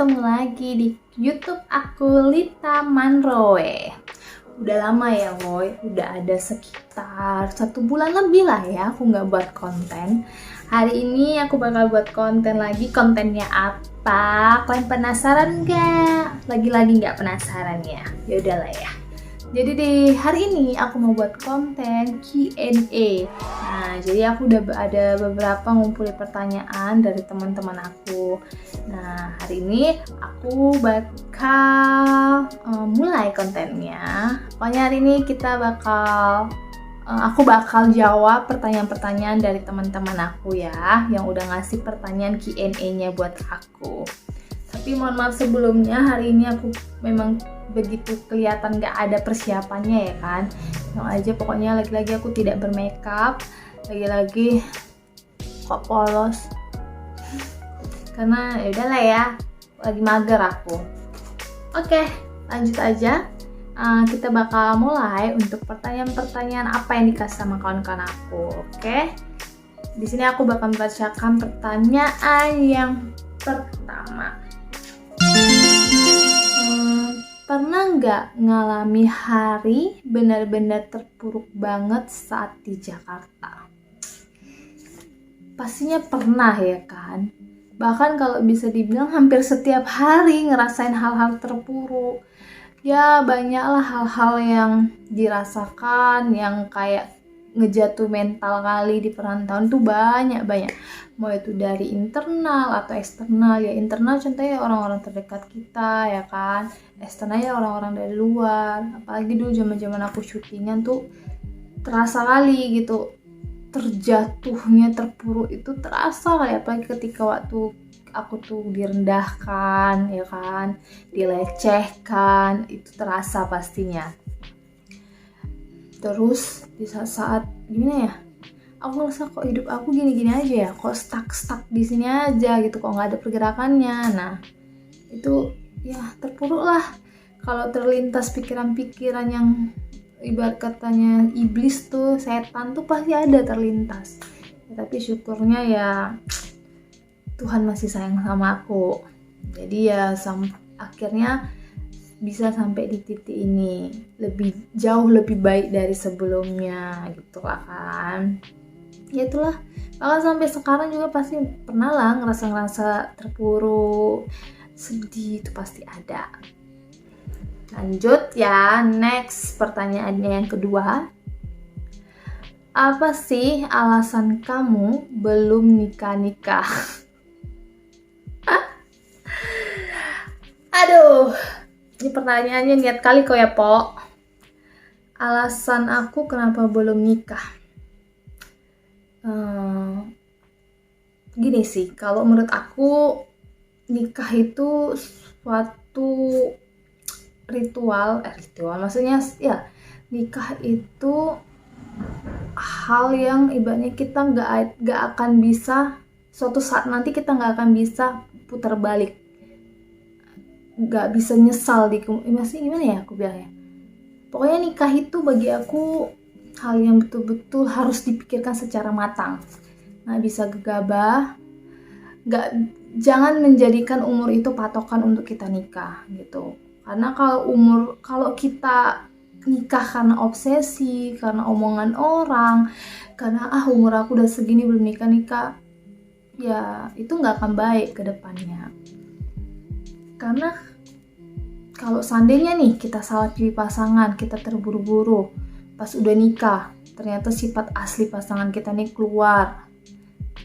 ketemu lagi di YouTube aku, Lita Manroe. Udah lama ya Woy, udah ada sekitar 1 bulan lebih lah ya aku nggak buat konten. Hari ini aku bakal buat konten lagi. Kontennya apa? Kalian penasaran nggak? Lagi-lagi nggak penasaran ya? Ya udahlah ya. Jadi di hari ini aku mau buat konten Q&A. Nah, jadi aku udah ada beberapa ngumpulin pertanyaan dari teman-teman aku. Nah, hari ini aku bakal mulai kontennya. Pokoknya hari ini aku bakal jawab pertanyaan-pertanyaan dari teman-teman aku ya, yang udah ngasih pertanyaan Q&A-nya buat aku. Tapi mohon maaf sebelumnya, hari ini aku memang begitu kelihatan gak ada persiapannya ya kan. Yang aja pokoknya lagi-lagi aku tidak bermakeup, lagi-lagi kok polos. Karena ya udahlah ya, lagi mager aku. Oke, lanjut aja. Kita bakal mulai untuk pertanyaan-pertanyaan apa yang dikasih sama kawan-kawan aku. Oke. Di sini aku bakal membacakan pertanyaan yang pertama. Pernah nggak ngalami hari benar-benar terpuruk banget saat di Jakarta? Pastinya pernah ya kan? Bahkan kalau bisa dibilang hampir setiap hari ngerasain hal-hal terpuruk. Ya banyaklah hal-hal yang dirasakan yang kayak ngejatuh mental kali di perantauan tuh banyak. Mau itu dari internal atau eksternal. Ya internal contohnya orang-orang terdekat kita ya kan, eksternal ya orang-orang dari luar. Apalagi dulu zaman aku syutingan tuh terasa kali gitu, terjatuhnya terpuruk itu terasa kali, apalagi ketika waktu aku tuh direndahkan ya kan, dilecehkan, itu terasa pastinya. Terus di saat gimana ya, aku ngerasa kok hidup aku gini-gini aja ya, kok stuck di sini aja gitu, kok nggak ada pergerakannya. Nah itu ya terpuruk lah. Kalau terlintas pikiran-pikiran yang ibarat katanya iblis tuh, setan tuh pasti ada terlintas ya, tapi syukurnya ya Tuhan masih sayang sama aku, jadi ya akhirnya bisa sampai di titik ini, jauh lebih baik dari sebelumnya gitu lah kan. Ya itulah, kalau sampai sekarang juga pasti pernah lah ngerasa terpuruk, sedih, itu pasti ada. Lanjut ya, next pertanyaannya yang kedua. Apa sih alasan kamu belum nikah? Aduh, ini pertanyaannya niat kali kok ya, Po. Alasan aku kenapa belum nikah? Gini sih, kalau menurut aku nikah itu suatu ritual, maksudnya ya nikah itu hal yang ibaratnya kita nggak akan bisa, suatu saat nanti kita nggak akan bisa putar balik, nggak bisa nyesal masih gimana ya aku bilangnya. Pokoknya nikah itu bagi aku hal yang betul-betul harus dipikirkan secara matang. Nah, bisa gegabah, jangan menjadikan umur itu patokan untuk kita nikah gitu. Karena kalau kita nikah karena obsesi, karena omongan orang, karena umur aku udah segini belum nikah, ya itu nggak akan baik ke depannya. Karena kalau seandainya nih kita salah pilih pasangan, kita terburu-buru, pas udah nikah ternyata sifat asli pasangan kita nih keluar,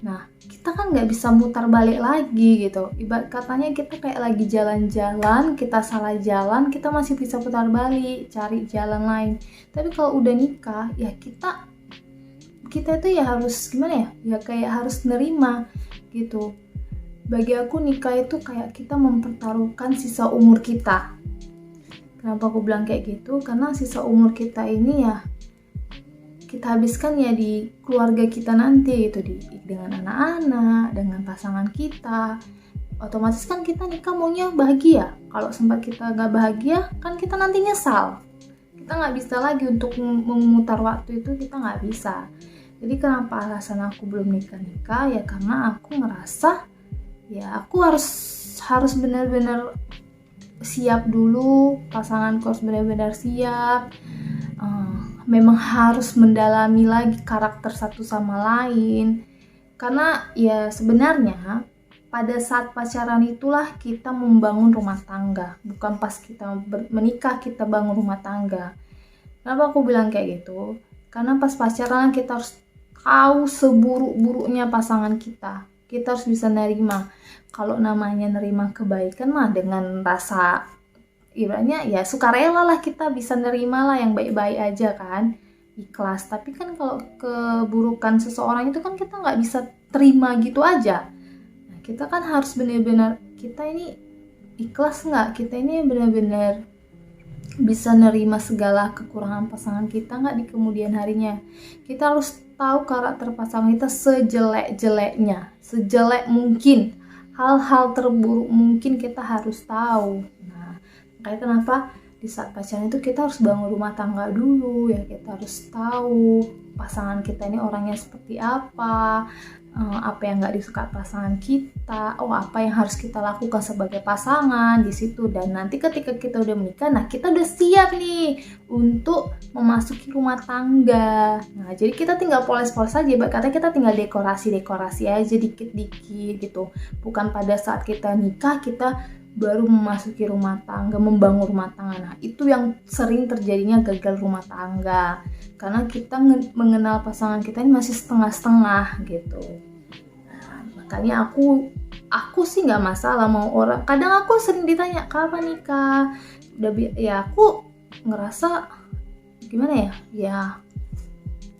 nah kita kan nggak bisa mutar balik lagi gitu. Ibarat katanya kita kayak lagi jalan-jalan, kita salah jalan, kita masih bisa putar balik, cari jalan lain. Tapi kalau udah nikah, ya kita itu ya harus gimana ya, ya kayak harus nerima gitu. Bagi aku nikah itu kayak kita mempertaruhkan sisa umur kita. Kenapa aku bilang kayak gitu? Karena sisa umur kita ini ya kita habiskan ya di keluarga kita nanti gitu, dengan anak-anak, dengan pasangan kita. Otomatis kan kita nikah maunya bahagia. Kalau sempat kita nggak bahagia, kan kita nanti nyesal. Kita nggak bisa lagi untuk memutar waktu itu, kita nggak bisa. Jadi kenapa alasan aku belum nikah? Ya karena aku ngerasa ya aku harus harus benar-benar siap dulu, pasanganku harus benar-benar siap. Memang harus mendalami lagi karakter satu sama lain, karena ya sebenarnya pada saat pacaran itulah kita membangun rumah tangga, bukan pas kita menikah kita bangun rumah tangga. Kenapa aku bilang kayak gitu? Karena pas pacaran kita harus tahu seburuk-buruknya pasangan kita. Kita harus bisa nerima. Kalau namanya nerima kebaikan mah dengan rasa ibaratnya ya sukarela lah, kita bisa nerima lah yang baik-baik aja kan, ikhlas. Tapi kan kalau keburukan seseorang itu kan kita nggak bisa terima gitu aja. Nah, kita kan harus benar-benar kita ini ikhlas nggak, kita ini benar-benar bisa nerima segala kekurangan pasangan kita nggak di kemudian harinya. Kita harus tahu karakter pasangan kita sejelek-jeleknya, sejelek mungkin, hal-hal terburuk mungkin kita harus tahu. Nah, makanya kenapa di saat pacaran itu kita harus bangun rumah tangga dulu ya, kita harus tahu pasangan kita ini orangnya seperti apa yang nggak disuka pasangan kita, apa yang harus kita lakukan sebagai pasangan di situ. Dan nanti ketika kita udah menikah, nah kita udah siap nih untuk memasuki rumah tangga. Nah jadi kita tinggal poles-poles aja, katanya kita tinggal dekorasi aja dikit-dikit gitu, bukan pada saat kita nikah kita baru memasuki rumah tangga, membangun rumah tangga. Nah itu yang sering terjadinya gagal rumah tangga, karena kita mengenal pasangan kita ini masih setengah-setengah gitu. Nah, makanya aku sih nggak masalah mau orang. Kadang aku sering ditanya kapan nikah. Ya aku ngerasa gimana ya? Ya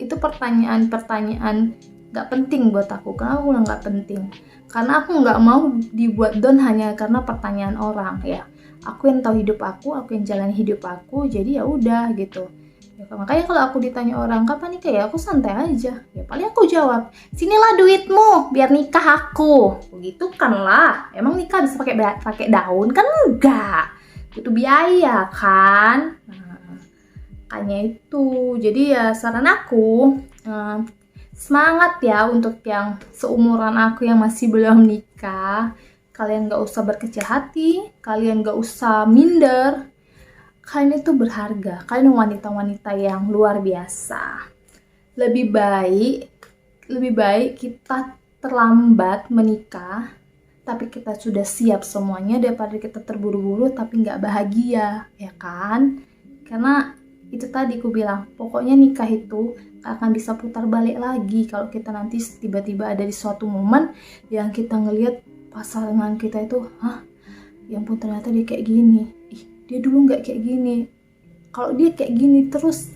itu pertanyaan nggak penting buat aku. Kenapa aku nggak penting? Karena aku nggak mau dibuat down hanya karena pertanyaan orang ya. Aku yang tahu hidup aku yang jalani hidup aku, jadi ya udah gitu. Ya, makanya kalau aku ditanya orang kapan nikah, ya aku santai aja. Ya paling aku jawab, sinilah duitmu biar nikah aku. Begitu kan lah. Emang nikah bisa pakai daun kan? Enggak. Butuh biaya kan. Nah, makanya itu. Jadi ya saran aku, semangat ya untuk yang seumuran aku yang masih belum nikah. Kalian gak usah berkecil hati, kalian gak usah minder. Kalian itu berharga, kalian wanita-wanita yang luar biasa. Lebih baik kita terlambat menikah, tapi kita sudah siap semuanya, daripada kita terburu-buru tapi gak bahagia, ya kan? Karena itu tadi aku bilang, pokoknya nikah itu akan bisa putar balik lagi kalau kita nanti tiba-tiba ada di suatu momen yang kita ngelihat pasangan kita itu, ya ampun ternyata dia kayak gini, dia dulu nggak kayak gini, kalau dia kayak gini terus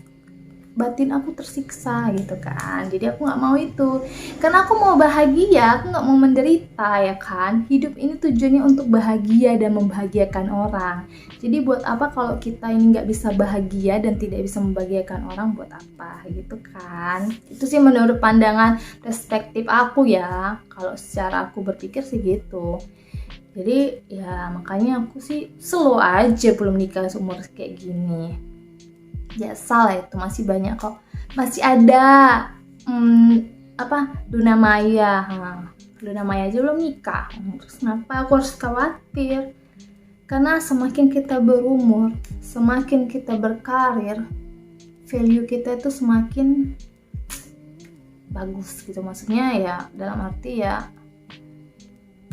batin aku tersiksa gitu kan. Jadi aku nggak mau itu, karena aku mau bahagia, aku nggak mau menderita ya kan. Hidup ini tujuannya untuk bahagia dan membahagiakan orang. Jadi buat apa kalau kita ini nggak bisa bahagia dan tidak bisa membahagiakan orang, buat apa gitu kan. Itu sih menurut pandangan perspektif aku ya, kalau secara aku berpikir sih gitu. Jadi ya makanya aku sih slow aja belum nikah seumur kayak gini. Ya salah itu, masih banyak kok, masih ada Luna Maya. Luna Maya aja belum nikah, terus kenapa aku harus khawatir? Karena semakin kita berumur, semakin kita berkarir, value kita itu semakin bagus gitu. Maksudnya ya dalam arti ya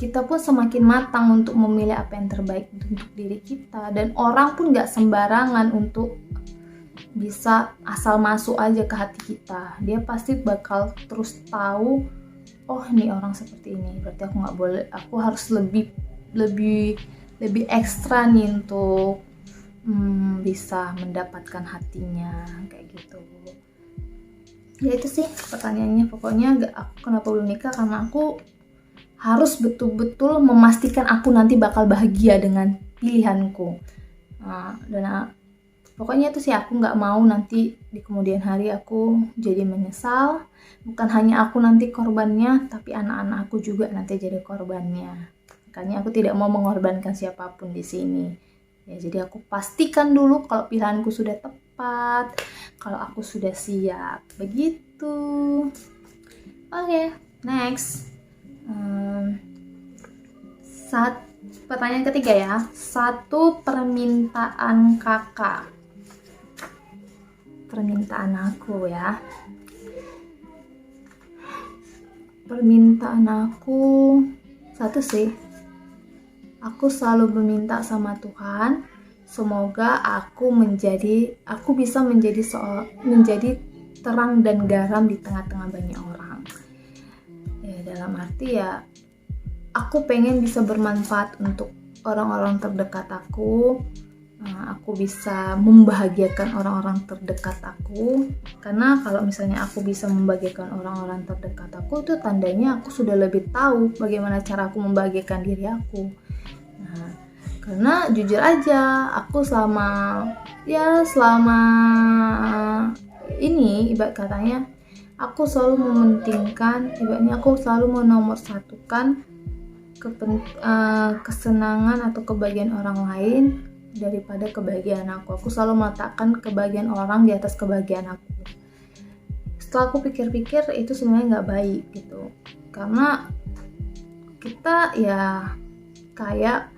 kita pun semakin matang untuk memilih apa yang terbaik untuk diri kita. Dan orang pun gak sembarangan untuk bisa asal masuk aja ke hati kita. Dia pasti bakal terus tahu, oh ini orang seperti ini, berarti aku nggak boleh, aku harus lebih ekstra nih untuk bisa mendapatkan hatinya kayak gitu. Ya itu sih pertanyaannya. Pokoknya aku kenapa belum nikah, karena aku harus betul-betul memastikan aku nanti bakal bahagia dengan pilihanku. Pokoknya itu sih, aku nggak mau nanti di kemudian hari aku jadi menyesal. Bukan hanya aku nanti korbannya, tapi anak-anak aku juga nanti jadi korbannya. Makanya aku tidak mau mengorbankan siapapun di sini. Ya, jadi aku pastikan dulu kalau pilihanku sudah tepat, kalau aku sudah siap. Begitu. Oke, next. Pertanyaan ketiga ya, satu permintaan kakak. Permintaan aku ya. Permintaan aku satu sih. Aku selalu meminta sama Tuhan, semoga aku bisa menjadi terang dan garam di tengah-tengah banyak orang. Ya, dalam arti ya, aku pengen bisa bermanfaat untuk orang-orang terdekat aku. Aku bisa membahagiakan orang-orang terdekat aku, karena kalau misalnya aku bisa membahagiakan orang-orang terdekat aku, itu tandanya aku sudah lebih tahu bagaimana cara aku membahagiakan diri aku. Nah, karena jujur aja, aku selama ini ibarat katanya aku selalu mementingkan, ibaratnya aku selalu menomorsatukan kesenangan atau kebahagiaan orang lain daripada kebahagiaan aku. Aku selalu meletakkan kebahagiaan orang di atas kebahagiaan aku. Setelah aku pikir-pikir, itu sebenarnya nggak baik gitu, karena kita ya kayak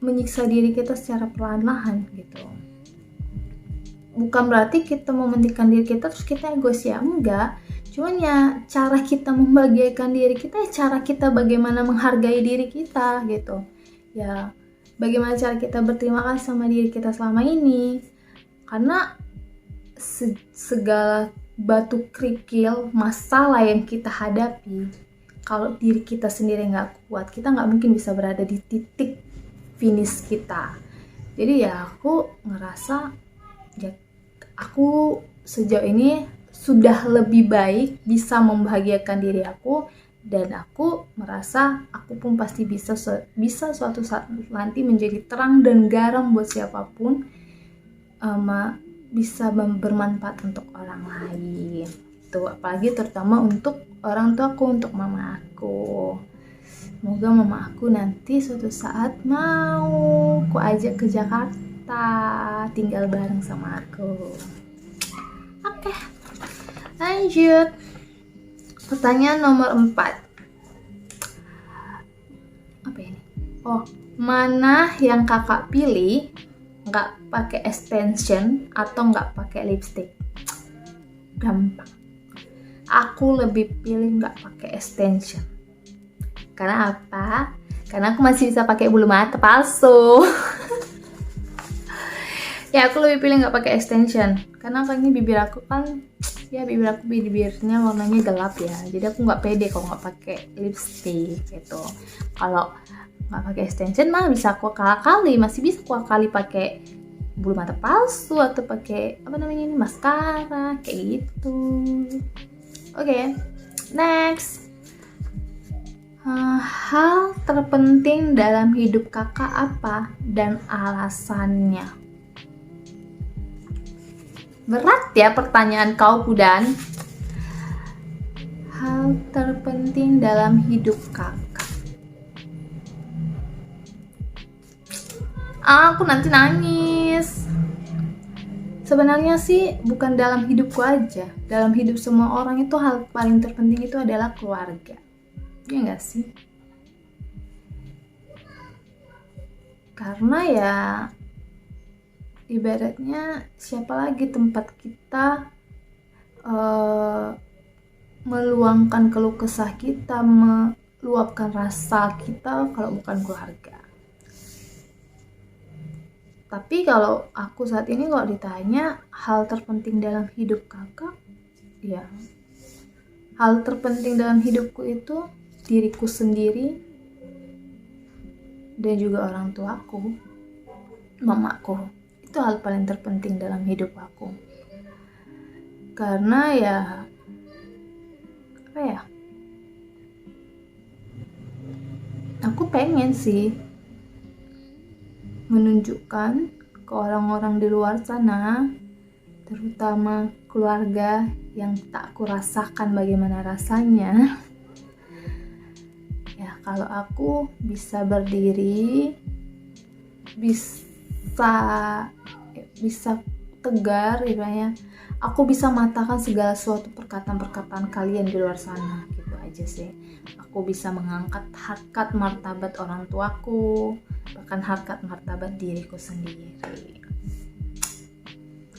menyiksa diri kita secara perlahan-lahan gitu. Bukan berarti kita mementingkan diri kita terus kita egois, ya enggak. Cuman ya cara kita membahagiakan diri kita, cara kita bagaimana menghargai diri kita gitu. Ya bagaimana cara kita berterima kasih sama diri kita selama ini. Karena segala batu kerikil, masalah yang kita hadapi, kalau diri kita sendiri nggak kuat, kita nggak mungkin bisa berada di titik finish kita. Jadi ya aku ngerasa ya aku sejauh ini sudah lebih baik bisa membahagiakan diri aku, dan aku merasa aku pun pasti bisa suatu saat nanti menjadi terang dan garam buat siapapun, bisa bermanfaat untuk orang lain itu, apalagi terutama untuk orang tuaku, untuk mama aku. Semoga mama aku nanti suatu saat mau aku ajak ke Jakarta tinggal bareng sama aku. Oke, lanjut. Pertanyaan nomor 4. Apa ini? Mana yang kakak pilih, nggak pakai extension atau nggak pakai lipstick? Gampang. Aku lebih pilih nggak pakai extension. Karena apa? Karena aku masih bisa pakai bulu mata palsu. Ya aku lebih pilih nggak pakai extension. Karena kayaknya bibirnya warnanya gelap ya. Jadi aku nggak pede kalau nggak pakai lipstick gitu. Kalau nggak pakai extension mah bisa aku masih bisa aku akali pakai bulu mata palsu atau pakai maskara kayak gitu. Oke, next. Hal terpenting dalam hidup kakak apa dan alasannya? Berat ya pertanyaan kau, Pudan. Hal terpenting dalam hidup kakak. Aku nanti nangis. Sebenarnya sih bukan dalam hidupku aja, dalam hidup semua orang itu hal paling terpenting itu adalah keluarga. Ya enggak sih? Karena ya ibaratnya siapa lagi tempat kita meluangkan keluh kesah kita, meluapkan rasa kita kalau bukan keluarga. Tapi kalau aku saat ini kalau ditanya hal terpenting dalam hidup kakak, ya hal terpenting dalam hidupku itu diriku sendiri dan juga orang tuaku, mamaku. Itu hal paling terpenting dalam hidup aku. Karena ya aku pengen sih menunjukkan ke orang-orang di luar sana, terutama keluarga yang tak aku rasakan bagaimana rasanya. Ya kalau aku bisa berdiri, bisa tegar, ibaratnya aku bisa matahkan segala suatu perkataan-perkataan kalian di luar sana gitu aja sih. Aku bisa mengangkat harkat martabat orang tuaku, bahkan harkat martabat diriku sendiri.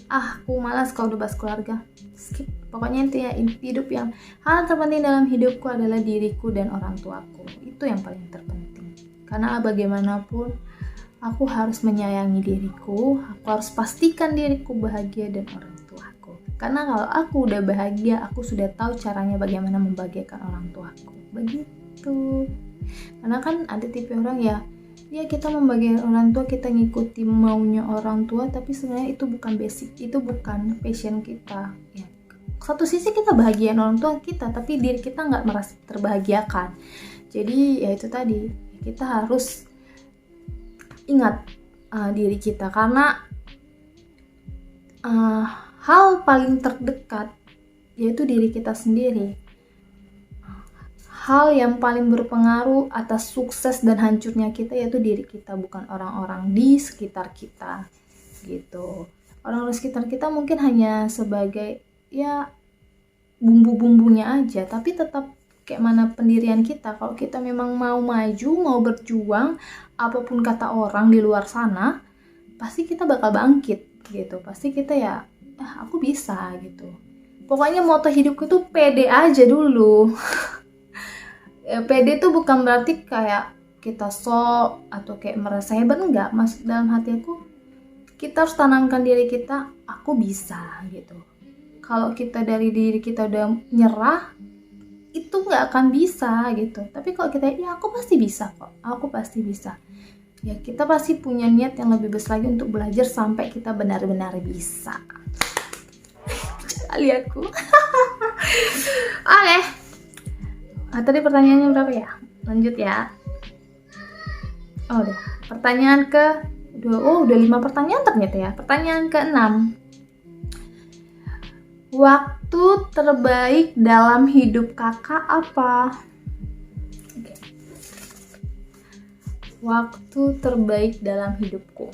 Aku malas kalau udah bahas keluarga, skip. Pokoknya intinya hidup yang hal terpenting dalam hidupku adalah diriku dan orang tuaku. Itu yang paling terpenting. Karena bagaimanapun aku harus menyayangi diriku, aku harus pastikan diriku bahagia dan orang tuaku. Karena kalau aku udah bahagia, aku sudah tahu caranya bagaimana membahagiakan orang tuaku. Begitu. Karena kan ada tipe orang ya kita membahagiakan orang tua, kita ngikuti maunya orang tua, tapi sebenarnya itu bukan basic, itu bukan passion kita ya. Satu sisi kita bahagiain orang tua kita, tapi diri kita nggak merasa terbahagiakan. Jadi ya itu tadi, kita harus ingat diri kita, karena hal paling terdekat yaitu diri kita sendiri. Hal yang paling berpengaruh atas sukses dan hancurnya kita yaitu diri kita, bukan orang-orang di sekitar kita gitu. Orang-orang sekitar kita mungkin hanya sebagai ya bumbu-bumbunya aja, tapi tetap kayak mana pendirian kita. Kalau kita memang mau maju, mau berjuang, apapun kata orang di luar sana, pasti kita bakal bangkit gitu. Pasti kita ya, aku bisa gitu. Pokoknya moto hidupku tuh pede aja dulu. Pede tuh bukan berarti kayak kita sok atau kayak merasa hebat, enggak. Masuk dalam hati aku, kita harus tanamkan diri kita, aku bisa gitu. Kalau kita dari diri kita udah nyerah, itu nggak akan bisa gitu. Tapi kalau kita, ya aku pasti bisa kok, aku pasti bisa. Ya kita pasti punya niat yang lebih besar lagi untuk belajar sampai kita benar-benar bisa. Kali aku. Oke. Tadi pertanyaannya berapa ya? Lanjut ya. Oh udah. Pertanyaan udah 5 pertanyaan ternyata ya. Pertanyaan ke-6. Waktu terbaik dalam hidup kakak apa? Oke. Waktu terbaik dalam hidupku.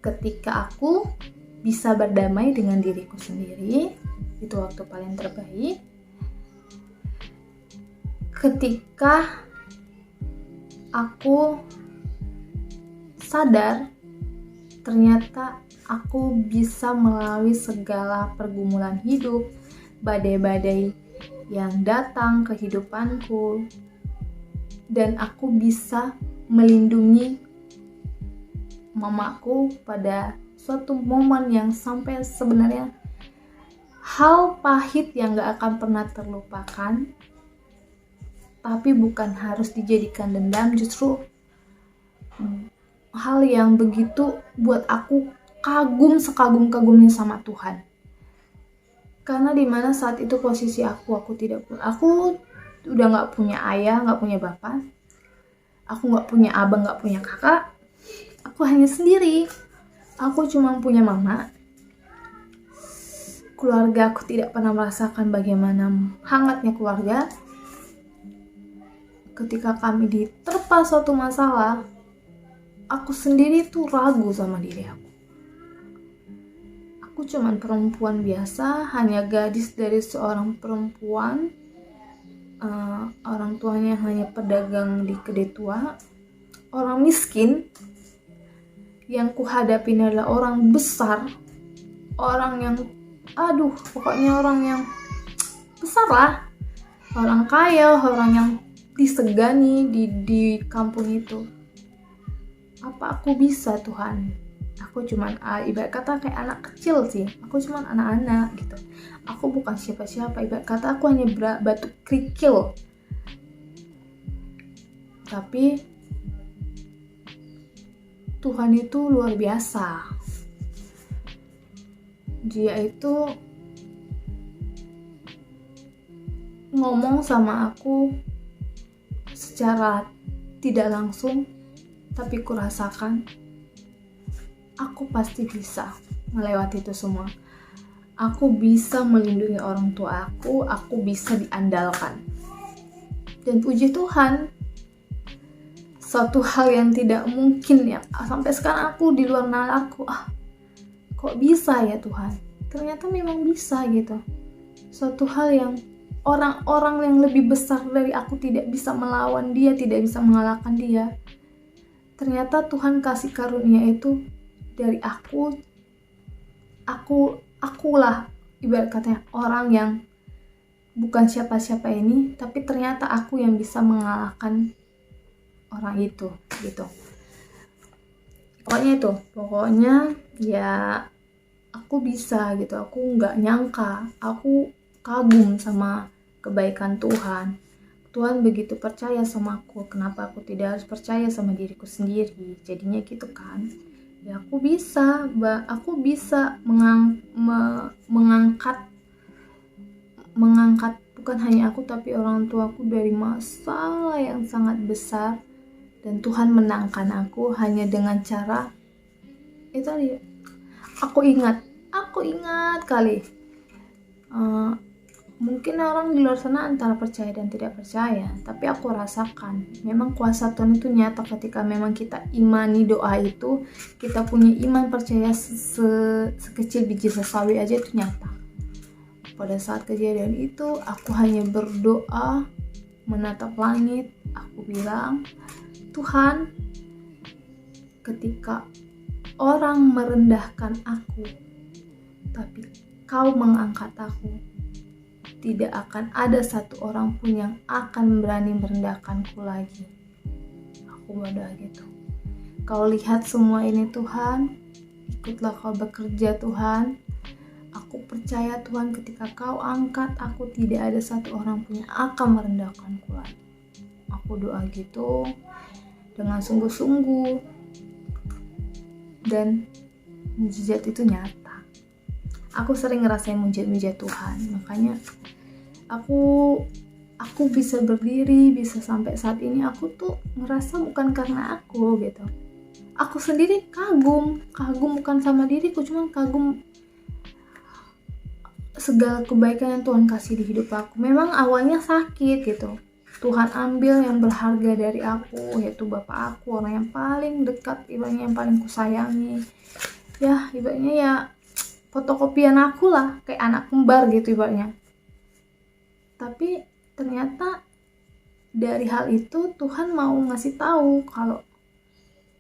Ketika aku bisa berdamai dengan diriku sendiri, itu waktu paling terbaik. Ketika aku sadar ternyata aku bisa melalui segala pergumulan hidup, badai-badai yang datang ke kehidupanku, dan aku bisa melindungi mamaku pada suatu momen yang sampai sebenarnya hal pahit yang gak akan pernah terlupakan, tapi bukan harus dijadikan dendam, justru hal yang begitu buat aku kagum sekagum-kagumnya sama Tuhan. Karena dimana saat itu posisi aku udah gak punya ayah, gak punya bapak, aku gak punya abang, gak punya kakak, aku hanya sendiri. Aku cuma punya mama. Keluarga aku tidak pernah merasakan bagaimana hangatnya keluarga. Ketika kami diterpa suatu masalah, aku sendiri tuh ragu sama diri aku. Aku cuma perempuan biasa, hanya gadis dari seorang perempuan. Orang tuanya hanya pedagang di kedai tua. Orang miskin. Yang kuhadapin adalah orang besar, orang yang pokoknya orang yang besar lah, orang kaya, orang yang disegani di kampung itu. Apa aku bisa, Tuhan? Aku cuman ibarat kata kayak anak kecil sih, aku cuman anak-anak gitu, aku bukan siapa-siapa, ibarat kata aku hanya batu kerikil. Tapi Tuhan itu luar biasa. Dia itu ngomong sama aku secara tidak langsung, tapi kurasakan aku pasti bisa melewati itu semua. Aku bisa melindungi orang tua aku bisa diandalkan. Dan puji Tuhan, suatu hal yang tidak mungkin ya sampai sekarang aku di luar nalarku, kok bisa ya Tuhan, ternyata memang bisa gitu. Suatu hal yang orang-orang yang lebih besar dari aku tidak bisa melawan dia, tidak bisa mengalahkan dia. Ternyata Tuhan kasih karunia itu dari akulah ibarat katanya orang yang bukan siapa-siapa ini, tapi ternyata aku yang bisa mengalahkan orang itu gitu. Pokoknya ya aku bisa gitu. Aku nggak nyangka, aku kagum sama kebaikan Tuhan. Tuhan begitu percaya sama aku, kenapa aku tidak harus percaya sama diriku sendiri? Jadinya gitu kan. Ya aku bisa mengangkat bukan hanya aku tapi orang tuaku dari masalah yang sangat besar, dan Tuhan menangkan aku hanya dengan cara itu tadi. Aku ingat kali mungkin orang di luar sana antara percaya dan tidak percaya, tapi aku rasakan memang kuasa Tuhan itu nyata ketika memang kita imani doa itu, kita punya iman percaya sekecil biji sesawi aja itu nyata. Pada saat kejadian itu aku hanya berdoa menatap langit, aku bilang, Tuhan, ketika orang merendahkan aku tapi Kau mengangkat aku, tidak akan ada satu orang pun yang akan berani merendahkanku lagi. Aku berdoa gitu. Kau lihat semua ini Tuhan, ikutlah Kau bekerja Tuhan. Aku percaya Tuhan ketika Kau angkat aku, tidak ada satu orang pun yang akan merendahkanku lagi. Aku doa gitu dengan sungguh-sungguh, dan mujizat itu nyata. Aku sering ngerasain mujizat Tuhan, makanya aku bisa berdiri, bisa sampai saat ini. Aku tuh ngerasa bukan karena aku gitu. Aku sendiri kagum bukan sama diriku, cuman kagum segala kebaikan yang Tuhan kasih di hidup aku. Memang awalnya sakit gitu. Tuhan ambil yang berharga dari aku, yaitu bapak aku, orang yang paling dekat, ibaratnya yang paling kusayangi. Ya, ibaratnya ya fotokopian aku lah, kayak anak kembar gitu ibaratnya. Tapi ternyata dari hal itu Tuhan mau ngasih tahu kalau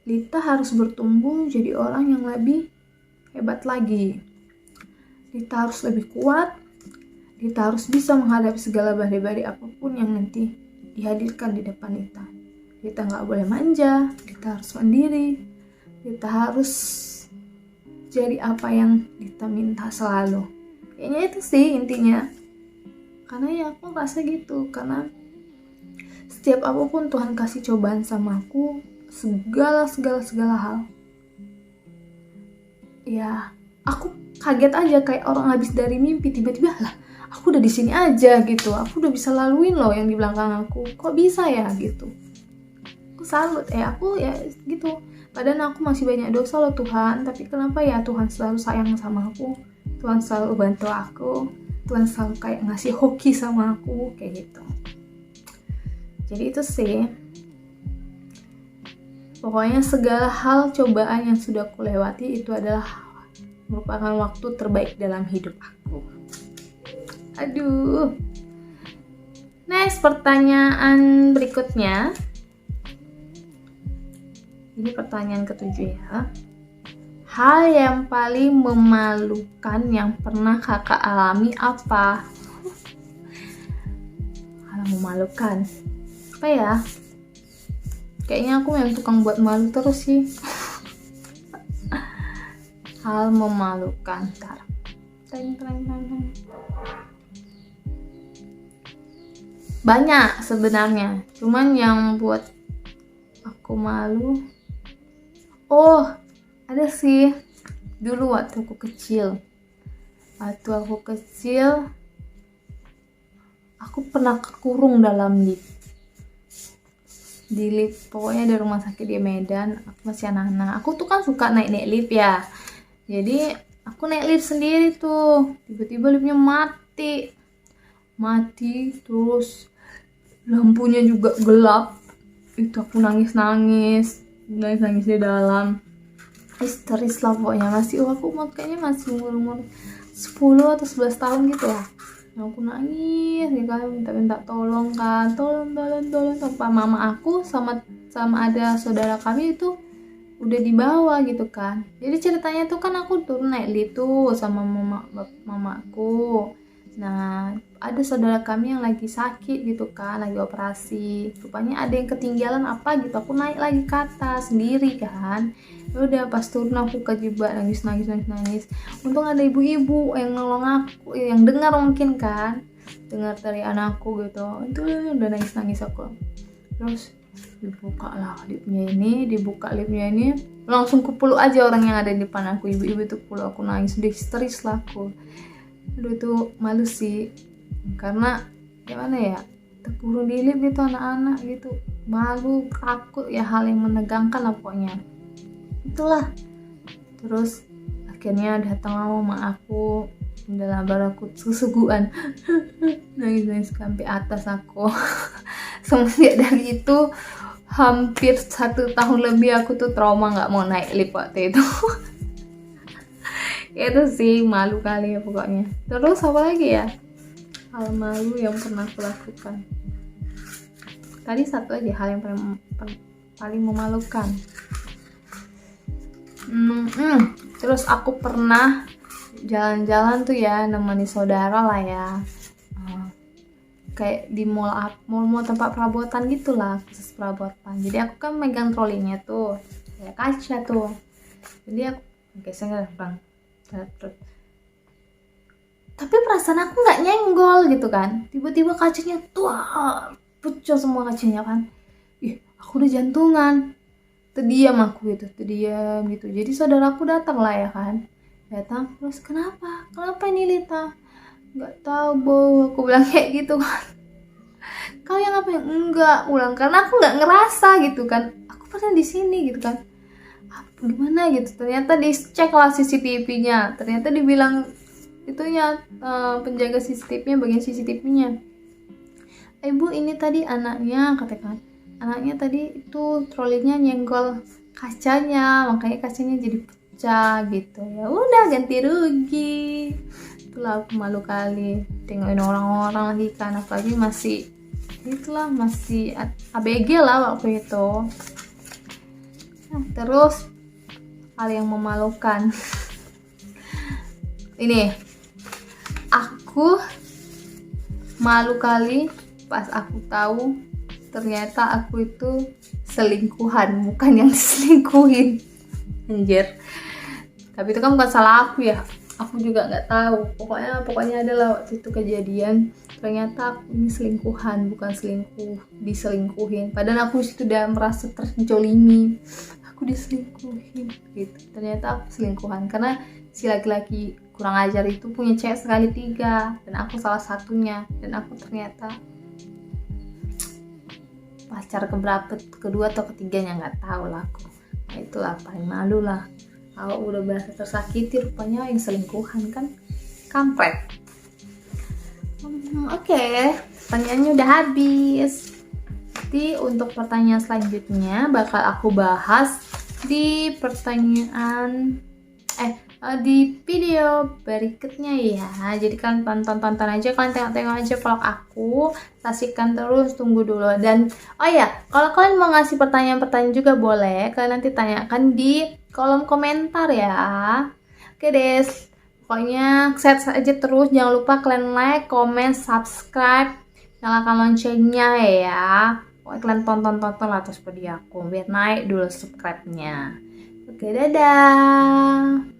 Lita harus bertumbuh jadi orang yang lebih hebat lagi. Lita harus lebih kuat. Lita harus bisa menghadapi segala badai-badai apapun yang nanti dihadirkan di depan Lita. Lita gak boleh manja, Lita harus mandiri, Lita harus jadi apa yang Lita minta selalu. Kayaknya itu sih intinya. Karena ya aku rasa gitu, karena setiap apapun Tuhan kasih cobaan sama aku, segala hal, ya aku kaget aja, kayak orang habis dari mimpi, tiba-tiba lah aku udah di sini aja gitu, aku udah bisa laluin loh yang di belakang aku, kok bisa ya gitu. Aku salut aku ya gitu. Padahal aku masih banyak dosa loh Tuhan, tapi kenapa ya Tuhan selalu sayang sama aku, Tuhan selalu bantu aku, Tuhan selalu kayak ngasih hoki sama aku, kayak gitu. Jadi itu sih, pokoknya segala hal cobaan yang sudah aku lewati itu adalah merupakan waktu terbaik dalam hidup aku. Aduh. Next, pertanyaan berikutnya. Ini pertanyaan ke-7 ya. Hal yang paling memalukan yang pernah kakak alami apa? Hal memalukan apa ya? Kayaknya aku yang tukang buat malu terus sih. Hal memalukan. Ntar. Banyak sebenarnya, cuman yang buat aku malu, ada sih. Dulu waktu aku kecil, aku pernah kekurung dalam lift. Di lift, pokoknya di rumah sakit di Medan. Aku masih anak-anak. Aku tuh kan suka naik lift ya. Jadi aku naik lift sendiri tuh. Tiba-tiba liftnya mati, terus lampunya juga gelap. Itu aku nangis di dalam. Histeris lah pokoknya. Kayaknya masih umur 10 atau 11 tahun gitu lah. Aku nangis nih kan, minta tolong kan, tolong tanpa mama aku sama ada saudara kami itu udah dibawa gitu kan. Jadi ceritanya tuh kan aku turun naik lift tuh sama mamaku. Nah, ada saudara kami yang lagi sakit gitu kan, lagi operasi. Rupanya ada yang ketinggalan apa gitu. Aku naik lagi ke atas sendiri kan. Ya udah pas turun aku kejebak nangis. Untung ada ibu-ibu yang nolong aku, yang dengar mungkin kan. Dengar dari anakku gitu. Itu udah nangis aku. Terus dibuka liftnya ini langsung kupeluk aja orang yang ada di depan aku. Ibu-ibu itu peluk aku, nangis udah histeris lah aku. Aduh itu malu sih, karena gimana ya, terkurung di lift gitu anak-anak gitu, malu, takut ya, hal yang menegangkan lah pokoknya itulah. Terus akhirnya datang mama aku, udah baru aku suguhan nangis sampai atas aku. Semenjak dari itu hampir 1 tahun lebih aku tuh trauma nggak mau naik lift waktu itu. Itu sih malu kali ya pokoknya. Terus apa lagi ya hal malu yang pernah aku lakukan? Tadi satu aja hal yang paling memalukan. Terus aku pernah jalan-jalan tuh ya, nemani saudara lah ya, kayak di mall tempat perabotan gitulah, khusus perabotan. Jadi aku kan megang trolinya tuh kayak kaca tuh, jadi aku geser bang. Tapi perasaan aku nggak nyenggol gitu kan, tiba-tiba kacanya pecah semua kacanya kan. Aku udah jantungan, terdiam gitu. Jadi saudaraku datang lah ya kan, terus kenapa ini Lita? Nggak tahu Bo, aku bilang kayak gitu kan. Kau yang apa yang enggak ulang, karena aku nggak ngerasa gitu kan, aku pernah di sini gitu kan, gimana gitu. Ternyata dicek lah CCTV-nya, ternyata dibilang itunya penjaga CCTV-nya, bagian CCTV-nya, ibu ini tadi anaknya, katakan anaknya tadi itu trolinya nyenggol kacanya, makanya kacanya jadi pecah gitu. Ya udah ganti rugi. Itulah aku malu kali tengokin orang-orang lagi kan, apalagi masih ABG lah waktu itu. Terus hal yang memalukan ini, aku malu kali pas aku tahu ternyata aku itu selingkuhan, bukan yang diselingkuhin. Anjir. Tapi itu kan bukan salah aku ya, aku juga nggak tahu. Pokoknya adalah waktu itu kejadian ternyata aku ini selingkuhan, bukan diselingkuhin. Padahal aku sudah merasa terjolimi, aku diselingkuhin gitu. Ternyata aku selingkuhan karena si laki-laki kurang ajar itu punya cewek sekali 3 dan aku salah satunya, dan aku ternyata pacar keberapa, kedua atau ketiganya nggak tahu lah aku. Nah, itulah paling malu lah. Kalau udah berasa tersakiti, rupanya yang selingkuhan kan kampret. Oke, pertanyaannya udah habis. Jadi untuk pertanyaan selanjutnya bakal aku bahas di di video berikutnya ya. Jadi kalian tonton aja, kalian tengok aja vlog aku, saksikan terus, tunggu dulu. Dan oh ya, kalau kalian mau ngasih pertanyaan juga boleh, kalian nanti tanyakan di kolom komentar ya. Oke deh, pokoknya set aja terus, jangan lupa kalian like, comment, subscribe, nyalakan loncengnya ya. Pokoknya kalian tonton lah terus video aku biar naik dulu subscribe-nya. Oke, dadah.